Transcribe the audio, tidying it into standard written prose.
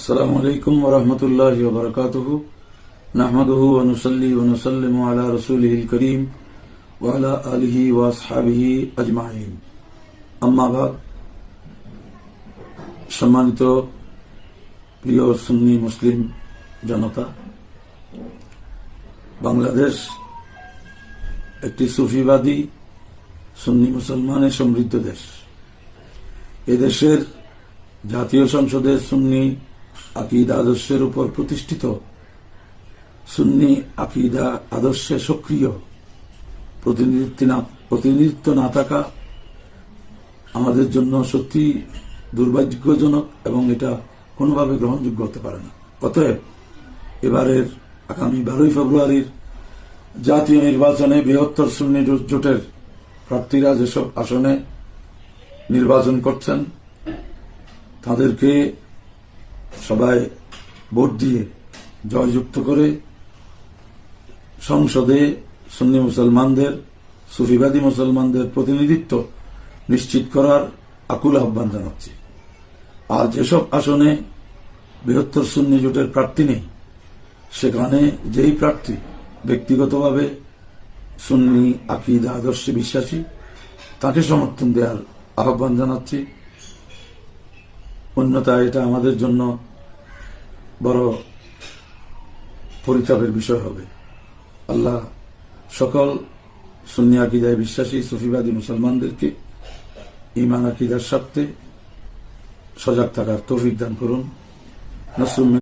السلام عليكم ورحمة الله وبركاته نحمده ونصلي ونسلم على رسوله الكريم وعلى آله وأصحابه أجمعين أما بعد সম্মানিত প্রিয় সুন্নি মুসলিম জনতা, বাংলাদেশ একটি সুফিবাদী সুন্নি মুসলমানের সমৃদ্ধ দেশ। এদেশের জাতীয় সংসদের সুন্নি আকীদা আদর্শের উপর প্রতিষ্ঠিত সুন্নি আকীদা আদর্শে সক্রিয় প্রতিনিধিত্ব না থাকা আমাদের জন্য সত্যি দুর্ভাগ্যজনক এবং এটা কোনোভাবে গ্রহণযোগ্য হতে পারে না। অতএব এবারের আগামী 12 ফেব্রুয়ারির জাতীয় নির্বাচনে বৃহত্তর সুন্নি জোটের প্রার্থীরা যেসব আসনে নির্বাচন করছেন তাদেরকে সবাই ভোট দিয়ে জয়যুক্ত করে সংসদে সুন্নি মুসলমানদের, সুফিবাদী মুসলমানদের প্রতিনিধিত্ব নিশ্চিত করার আকুল আহ্বান জানাচ্ছি। আর যেসব আসনে বৃহত্তর সুন্নি জোটের প্রার্থী নেই, সেখানে যেই প্রার্থী ব্যক্তিগতভাবে সুন্নি আকীদা আদর্শে বিশ্বাসী তাকে সমর্থন দেওয়ার আহ্বান জানাচ্ছি। অন্যথায় এটা আমাদের জন্য বড় পরিতাপের বিষয় হবে। আল্লাহ সকল সুন্নি আকীদায় বিশ্বাসী সুফিবাদী মুসলমানদেরকে ঈমান আকীদার স্বার্থে সজাগ থাকার তৌফিক দান করুন।